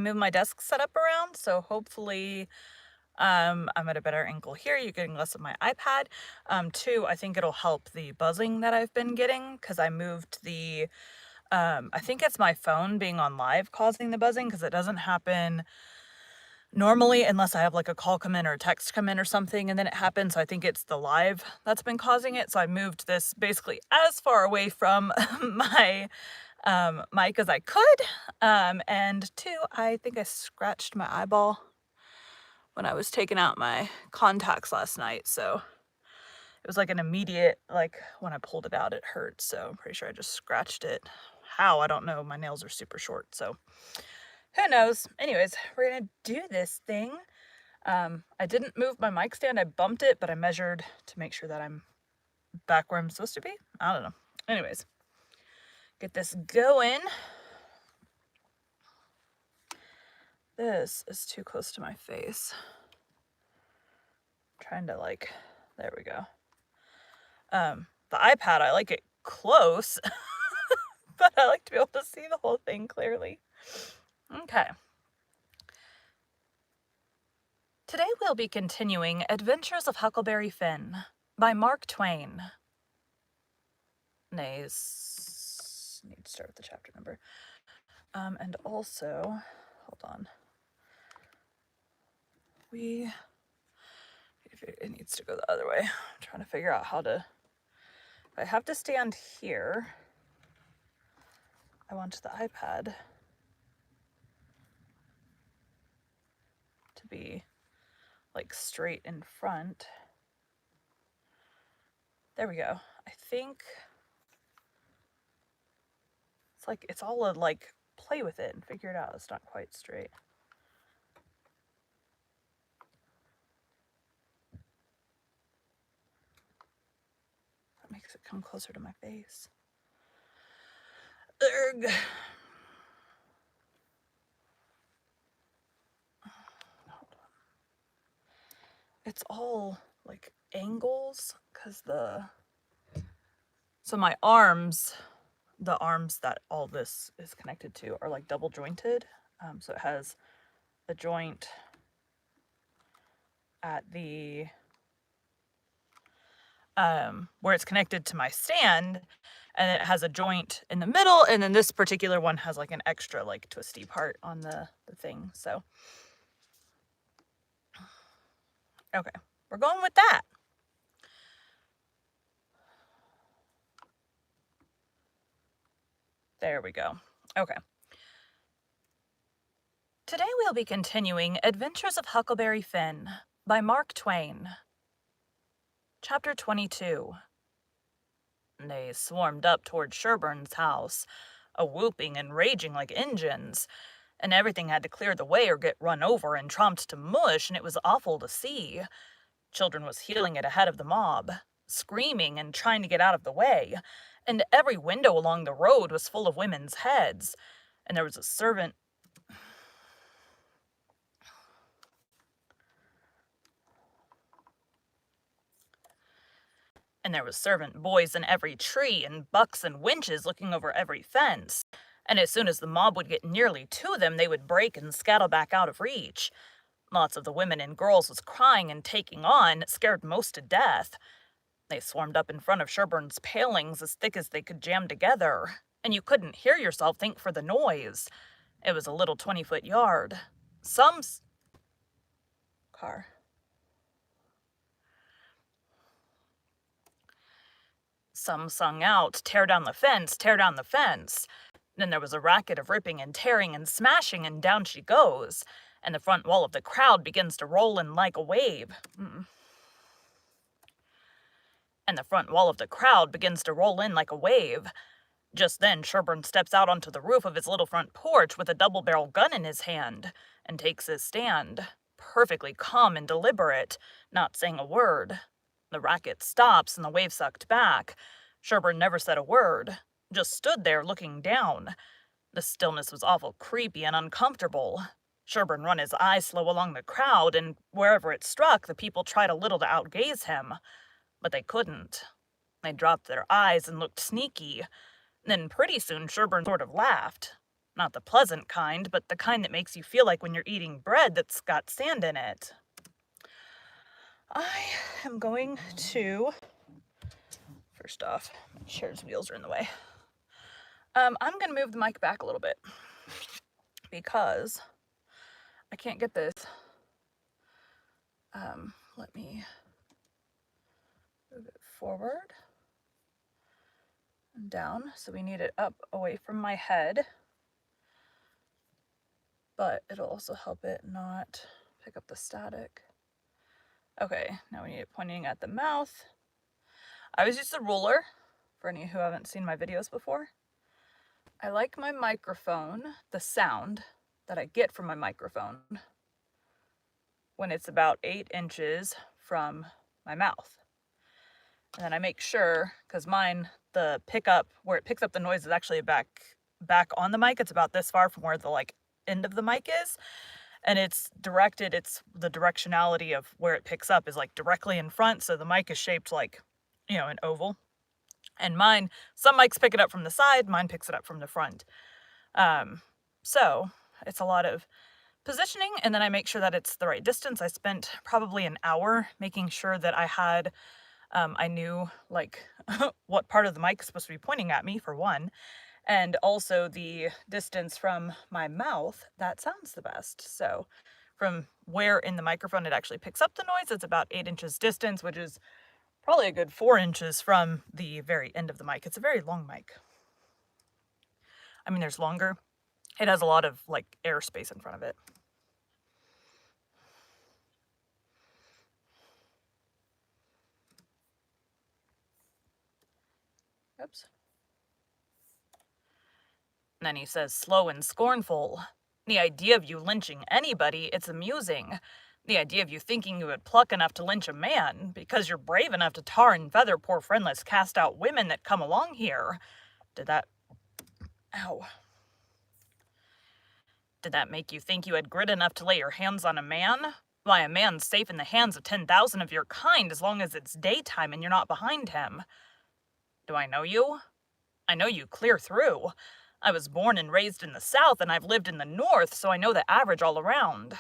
moved my desk setup around, so hopefully I'm at a better angle here. You're getting less of my iPad. Two, I think it'll help the buzzing that I've been getting because I moved the I think it's my phone being on live causing the buzzing because it doesn't happen normally unless I have like a call come in or a text come in or something and then it happens. So I think it's the live that's been causing it. So I moved this basically as far away from my mic as I could. And two, I think I scratched my eyeball when I was taking out my contacts last night. So it was like an immediate, like when I pulled it out, it hurt. So I'm pretty sure I just scratched it. How? I don't know. My nails are super short. So who knows? Anyways, we're going to do this thing. I didn't move my mic stand. I bumped it, but I measured to make sure that I'm back where I'm supposed to be. I don't know. Anyways, get this going. This is too close to my face. I'm trying to there we go. The iPad, I like it close, but I like to be able to see the whole thing clearly. Okay. Today we'll be continuing Adventures of Huckleberry Finn by Mark Twain. Need to start with the chapter number. And also, hold on. It needs to go the other way. I'm trying to figure out how to, if I have to stand here, I want the iPad to be like straight in front. There we go. I think it's like, it's all a like play with it and figure it out. It's not quite straight. That makes it come closer to my face. Ugh. Hold on. It's all like angles because so my arms, the arms that all this is connected to are like double jointed. So it has a joint at the where it's connected to my stand, and it has a joint in the middle, and then this particular one has like an extra like twisty part on the thing. So okay, we're going with that. There we go. Okay. Today we'll be continuing Adventures of Huckleberry Finn by Mark Twain. Chapter 22. They swarmed up toward Sherburne's house, a-whooping and raging like Injuns, and everything had to clear the way or get run over and tromped to mush, and it was awful to see. Children was heeling it ahead of the mob, screaming and trying to get out of the way, and every window along the road was full of women's heads, and there was a servant boys in every tree, and bucks and winches looking over every fence. And as soon as the mob would get nearly to them, they would break and scuttle back out of reach. Lots of the women and girls was crying and taking on, scared most to death. They swarmed up in front of Sherburne's palings as thick as they could jam together, and you couldn't hear yourself think for the noise. It was a little 20-foot yard. Some sung out, "Tear down the fence, tear down the fence." Then there was a racket of ripping and tearing and smashing, and down she goes, and the front wall of the crowd begins to roll in like a wave. Just then Sherburne steps out onto the roof of his little front porch with a double-barrel gun in his hand, and takes his stand, perfectly calm and deliberate, not saying a word. The racket stops and the wave sucked back. Sherburne never said a word, just stood there looking down. The stillness was awful creepy and uncomfortable. Sherburne run his eye slow along the crowd, and wherever it struck, the people tried a little to outgaze him. But they couldn't. They dropped their eyes and looked sneaky. Then pretty soon Sherburne sort of laughed. not the pleasant kind, but the kind that makes you feel like when you're eating bread that's got sand in it. I am going to, first off, chair's wheels are in the way. I'm going to move the mic back a little bit because I can't get this. Let me move it forward and down. So we need it up away from my head, but it'll also help it not pick up the static. Okay, now we need it pointing at the mouth. I always use the ruler for any who haven't seen my videos before. I like my microphone, the sound that I get from my microphone, when it's about 8 inches from my mouth. And then I make sure, because mine, the pickup, where it picks up the noise is actually back on the mic. It's about this far from where the end of the mic is. And it's directed, the directionality of where it picks up is directly in front. So the mic is shaped like, an oval. And mine, some mics pick it up from the side, mine picks it up from the front. So it's a lot of positioning, and then I make sure that it's the right distance. I spent probably an hour making sure that I knew what part of the mic is supposed to be pointing at me, for one, and also the distance from my mouth that sounds the best. So from where in the microphone it actually picks up the noise, it's about 8 inches distance, which is probably a good 4 inches from the very end of the mic. It's a very long mic. I mean, there's longer. It has a lot of air space in front of it. Oops. And then he says, slow and scornful. The idea of you lynching anybody, it's amusing. The idea of you thinking you had pluck enough to lynch a man, because you're brave enough to tar and feather poor friendless cast out women that come along here. Ow. Did that make you think you had grit enough to lay your hands on a man? Why, a man's safe in the hands of 10,000 of your kind as long as it's daytime and you're not behind him. Do I know you? I know you clear through. I was born and raised in the South, and I've lived in the North, so I know the average all around.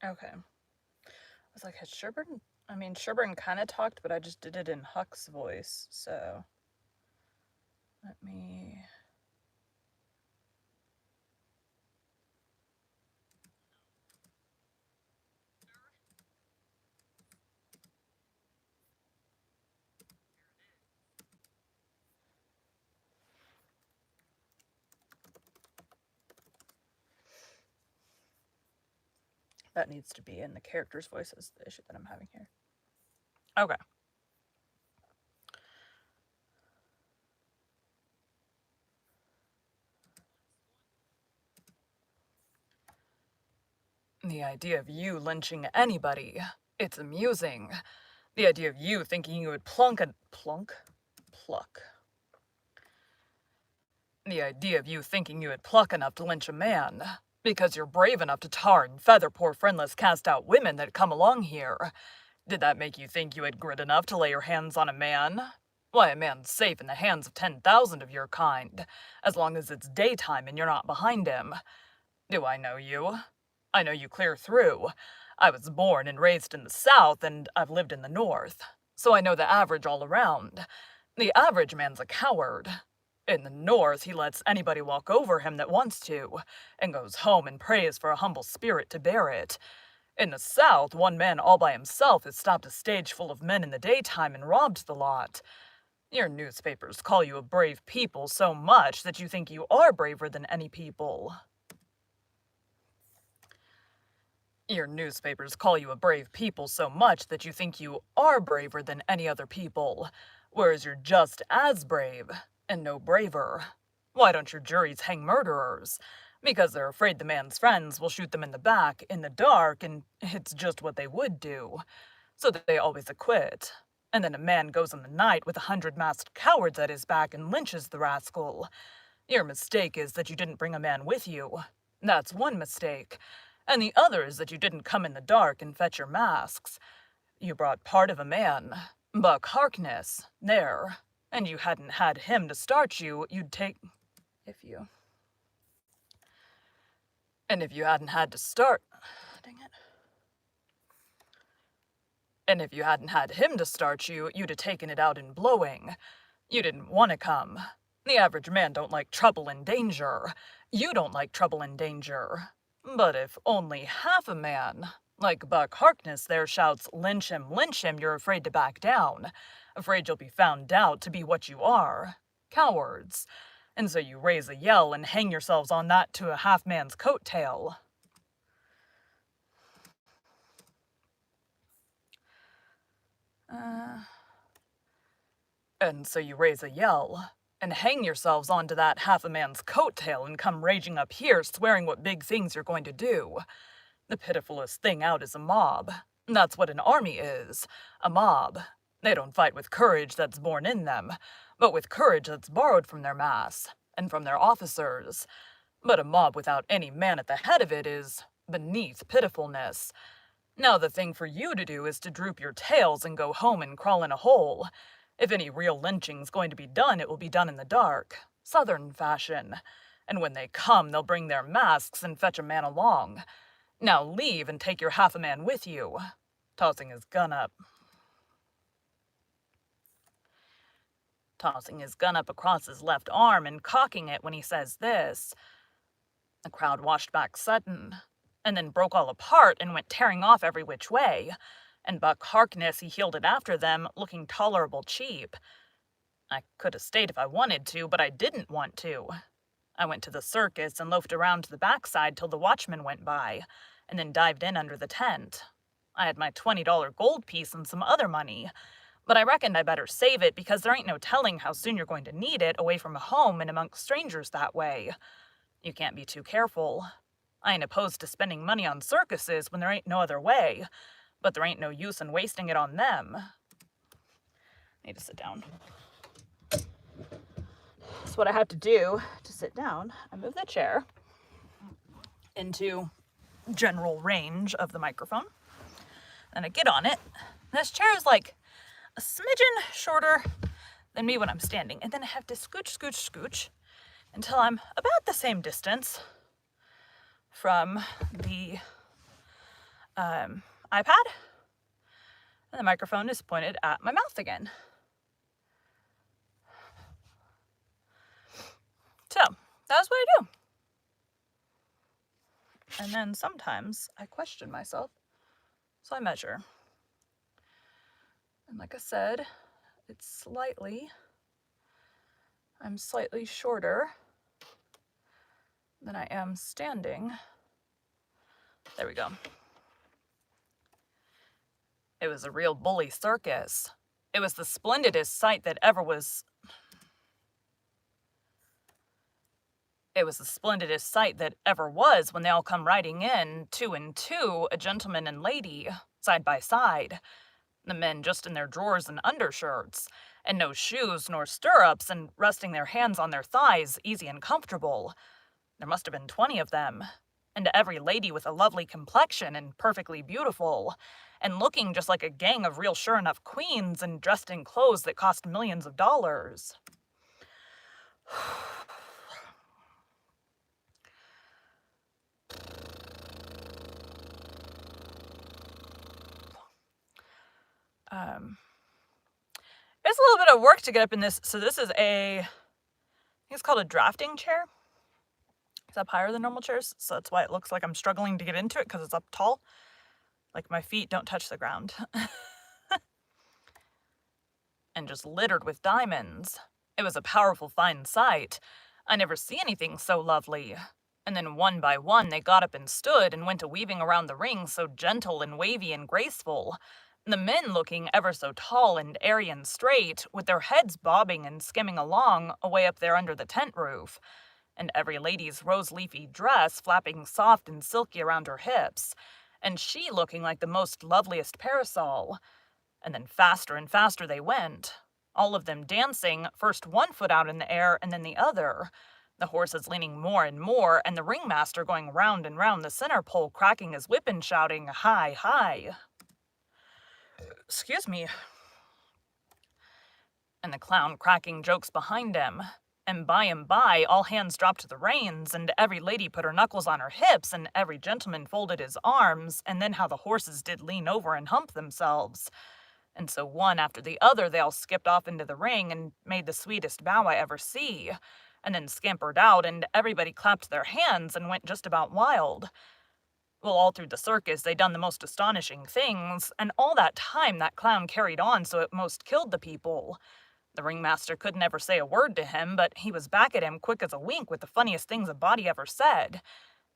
Okay. I was like, has Sherburne... I mean, Sherburne kind of talked, but I just did it in Huck's voice, so... Let me... That needs to be in the character's voice is the issue that I'm having here. Okay. The idea of you lynching anybody, it's amusing. The idea of you thinking you would pluck. The idea of you thinking you had pluck enough to lynch a man, because you're brave enough to tar and feather poor friendless cast-out women that come along here. Did that make you think you had grit enough to lay your hands on a man? Why, a man's safe in the hands of 10,000 of your kind, as long as it's daytime and you're not behind him. Do I know you? I know you clear through. I was born and raised in the South, and I've lived in the North, so I know the average all around. The average man's a coward. In the North, he lets anybody walk over him that wants to, and goes home and prays for a humble spirit to bear it. In the South, one man all by himself has stopped a stage full of men in the daytime and robbed the lot. Your newspapers call you a brave people so much that you think you are braver than any people. Your newspapers call you a brave people so much that you think you are braver than any other people, whereas you're just as brave, and no braver. Why don't your juries hang murderers? Because they're afraid the man's friends will shoot them in the back, in the dark, and it's just what they would do. So that they always acquit. And then a man goes in the night with 100 masked cowards at his back and lynches the rascal. Your mistake is that you didn't bring a man with you. That's one mistake. And the other is that you didn't come in the dark and fetch your masks. You brought part of a man, Buck Harkness, there. And you hadn't had him to start you, you'd take... And if you hadn't had to start... Dang it. And if you hadn't had him to start you, you'd have taken it out in blowing. You didn't want to come. The average man don't like trouble and danger. You don't like trouble and danger. But if only half a man, like Buck Harkness there, shouts, lynch him, you're afraid to back down. Afraid you'll be found out to be what you are. Cowards. And so you raise a yell and hang yourselves on that to a half-man's coat-tail. And so you raise a yell and hang yourselves onto that half-a-man's coat-tail and come raging up here swearing what big things you're going to do. The pitifulest thing out is a mob. That's what an army is. A mob. They don't fight with courage that's born in them, but with courage that's borrowed from their mass and from their officers. But a mob without any man at the head of it is beneath pitifulness. Now the thing for you to do is to droop your tails and go home and crawl in a hole. If any real lynching's going to be done, it will be done in the dark, Southern fashion. And when they come, they'll bring their masks and fetch a man along. Now leave and take your half-a-man with you. Tossing his gun up across his left arm and cocking it when he says this. The crowd washed back sudden, and then broke all apart and went tearing off every which way. And Buck Harkness, he heeled it after them, looking tolerable cheap. I could have stayed if I wanted to, but I didn't want to. I went to the circus and loafed around to the backside till the watchman went by, and then dived in under the tent. I had my $20 gold piece and some other money, but I reckoned I better save it because there ain't no telling how soon you're going to need it away from home and amongst strangers that way. You can't be too careful. I ain't opposed to spending money on circuses when there ain't no other way, but there ain't no use in wasting it on them. I need to sit down. So what I have to do to sit down, I move the chair into general range of the microphone. Then I get on it. This chair is like a smidgen shorter than me when I'm standing. And then I have to scooch until I'm about the same distance from the iPad. And the microphone is pointed at my mouth again. So, that's what I do. And then sometimes I question myself, so I measure. And like I said, I'm slightly shorter than I am standing. There we go. It was a real bully circus. It was the splendidest sight that ever was. It was the splendidest sight that ever was when they all come riding in, two and two, a gentleman and lady, side by side. The men just in their drawers and undershirts, and no shoes nor stirrups, and resting their hands on their thighs, easy and comfortable. There must have been 20 of them, and every lady with a lovely complexion and perfectly beautiful, and looking just like a gang of real sure enough queens and dressed in clothes that cost millions of dollars. It's a little bit of work to get up in this. So this is I think it's called a drafting chair. It's up higher than normal chairs, so that's why it looks like I'm struggling to get into it, because it's up tall. Like my feet don't touch the ground. And just littered with diamonds. It was a powerful fine sight. I never see anything so lovely. And then one by one they got up and stood and went a weaving around the ring, so gentle and wavy and graceful. The men looking ever so tall and airy and straight, with their heads bobbing and skimming along away up there under the tent roof, and every lady's rose-leafy dress flapping soft and silky around her hips, and she looking like the most loveliest parasol. And then faster and faster they went, all of them dancing, first one foot out in the air and then the other, the horses leaning more and more, and the ringmaster going round and round the center pole, cracking his whip and shouting, "Hi, hi!" Excuse me. And the clown cracking jokes behind him. And by, all hands dropped to the reins, and every lady put her knuckles on her hips, and every gentleman folded his arms, and then how the horses did lean over and hump themselves. And so one after the other they all skipped off into the ring and made the sweetest bow I ever see, and then scampered out, and everybody clapped their hands and went just about wild. Well, all through the circus they done the most astonishing things, and all that time that clown carried on so it most killed the people. The ringmaster couldn't ever say a word to him, but he was back at him quick as a wink with the funniest things a body ever said,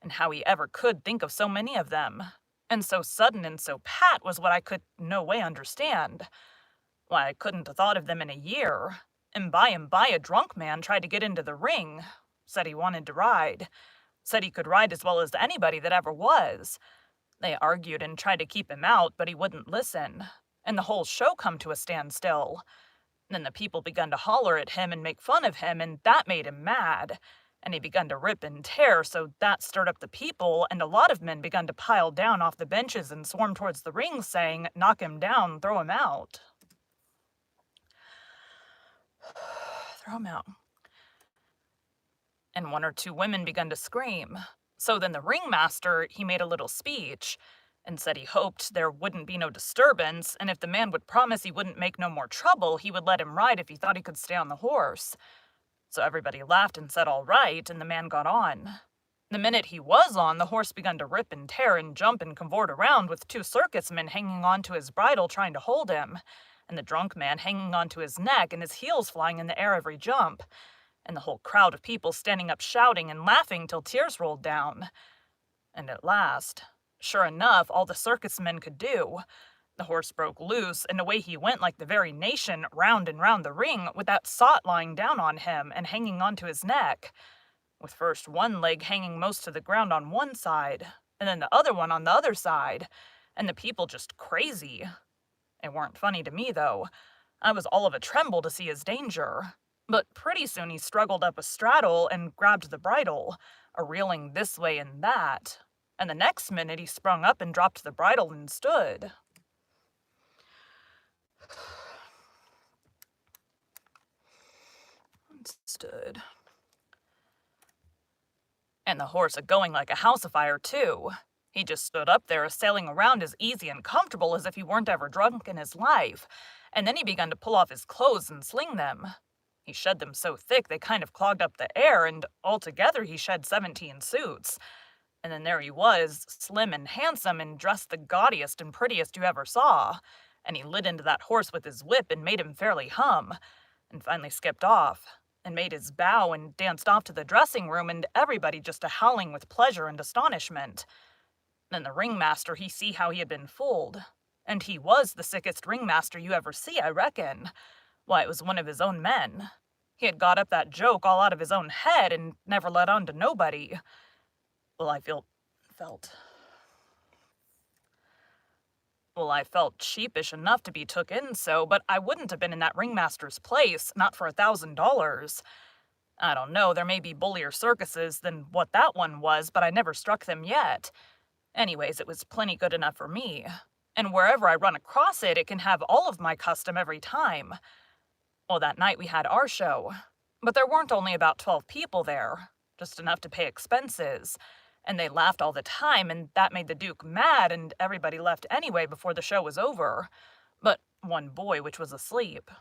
and how he ever could think of so many of them. And so sudden and so pat was what I could no way understand. Why, I couldn't have thought of them in a year. And by a drunk man tried to get into the ring, said he wanted to ride, said he could ride as well as anybody that ever was. They argued and tried to keep him out, but he wouldn't listen, and the whole show come to a standstill. Then the people begun to holler at him and make fun of him, and that made him mad. And he begun to rip and tear, so that stirred up the people, and a lot of men begun to pile down off the benches and swarm towards the ring, saying, "Knock him down, throw him out." Throw him out. And one or two women begun to scream. So then the ringmaster, he made a little speech, and said he hoped there wouldn't be no disturbance, and if the man would promise he wouldn't make no more trouble, he would let him ride if he thought he could stay on the horse. So everybody laughed and said all right, and the man got on. The minute he was on, the horse begun to rip and tear and jump and cavort around, with two circus men hanging on to his bridle trying to hold him, and the drunk man hanging on to his neck and his heels flying in the air every jump, and the whole crowd of people standing up shouting and laughing till tears rolled down. And at last, sure enough, all the circus men could do, the horse broke loose, and away he went like the very nation, round and round the ring, with that sot lying down on him and hanging on to his neck, with first one leg hanging most to the ground on one side, and then the other one on the other side, and the people just crazy. It weren't funny to me, though. I was all of a tremble to see his danger. But pretty soon he struggled up a straddle and grabbed the bridle, a-reeling this way and that, and the next minute he sprung up and dropped the bridle and stood. And the horse a-going like a house afire, too. He just stood up there, sailing around as easy and comfortable as if he weren't ever drunk in his life, and then he begun to pull off his clothes and sling them. He shed them so thick they kind of clogged up the air, and altogether he shed 17 suits. And then there he was, slim and handsome, and dressed the gaudiest and prettiest you ever saw. And he lit into that horse with his whip and made him fairly hum, and finally skipped off, and made his bow and danced off to the dressing room, and everybody just a-howling with pleasure and astonishment. Then the ringmaster, he see how he had been fooled, And he was the sickest ringmaster you ever see, I reckon. Why, it was one of his own men. He had got up that joke all out of his own head and never let on to nobody. Well, I felt sheepish enough to be took in so, but I wouldn't have been in that ringmaster's place, not for $1,000. I don't know, there may be bullier circuses than what that one was, but I never struck them yet. Anyways, it was plenty good enough for me. And wherever I run across it, it can have all of my custom every time. Well, that night we had our show. But there weren't only about 12 people there, just enough to pay expenses. And they laughed all the time, and that made the Duke mad, and everybody left anyway before the show was over. But one boy which was asleep.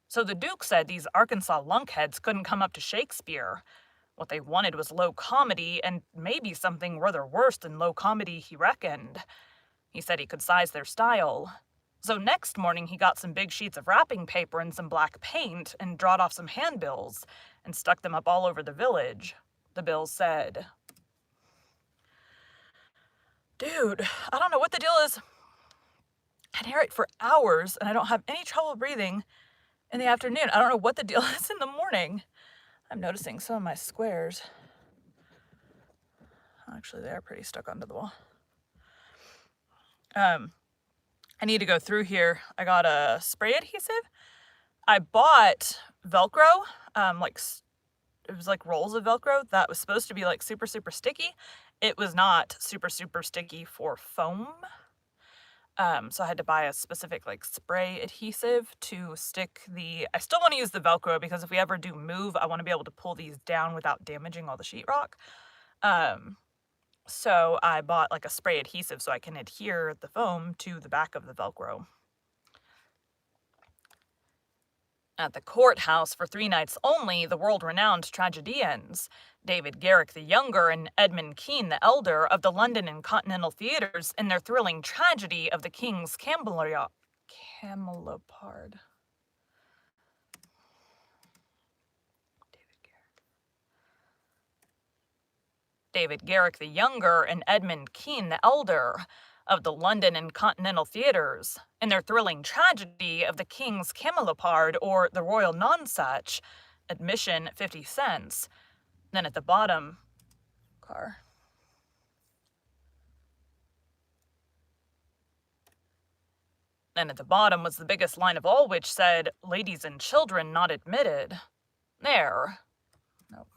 So the Duke said these Arkansas lunkheads couldn't come up to Shakespeare. What they wanted was low comedy, and maybe something rather worse than low comedy, he reckoned. He said he could size their style. So next morning he got some big sheets of wrapping paper and some black paint and drawed off some handbills and stuck them up all over the village. The bills said, "Dude, I don't know what the deal is. I narrate for hours and I don't have any trouble breathing in the afternoon. I don't know what the deal is in the morning. I'm noticing some of my squares. Actually, they are pretty stuck onto the wall. I need to go through here. I got a spray adhesive. I bought Velcro, it was like rolls of Velcro that was supposed to be like super, super sticky. It was not super, super sticky for foam. So I had to buy a specific like spray adhesive to stick I still want to use the Velcro because if we ever do move, I want to be able to pull these down without damaging all the sheetrock. So I bought like a spray adhesive so I can adhere the foam to the back of the Velcro. At the courthouse for 3 nights only, the world-renowned tragedians, David Garrick the Younger and Edmund Kean the Elder of the London and Continental theaters in their thrilling tragedy of the King's Camelopard. David Garrick the Younger and Edmund Kean the Elder of the London and Continental theaters in their thrilling tragedy of the King's Camelopard or the Royal Nonsuch. Admission 50 cents. Then at the bottom, Then at the bottom was the biggest line of all, which said, "Ladies and children not admitted." There. Nope.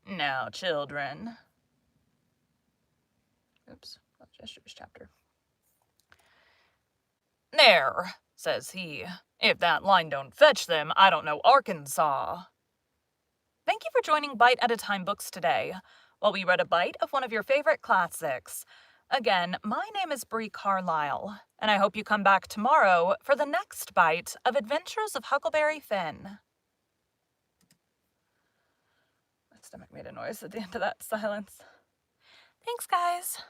Now, children. Oops, Gestures chapter. "There," says he. "If that line don't fetch them, I don't know Arkansas." Thank you for joining Bite at a Time Books today, while we read a bite of one of your favorite classics. Again, my name is Bree Carlile, and I hope you come back tomorrow for the next bite of Adventures of Huckleberry Finn. My stomach made a noise at the end of that silence. Thanks, guys.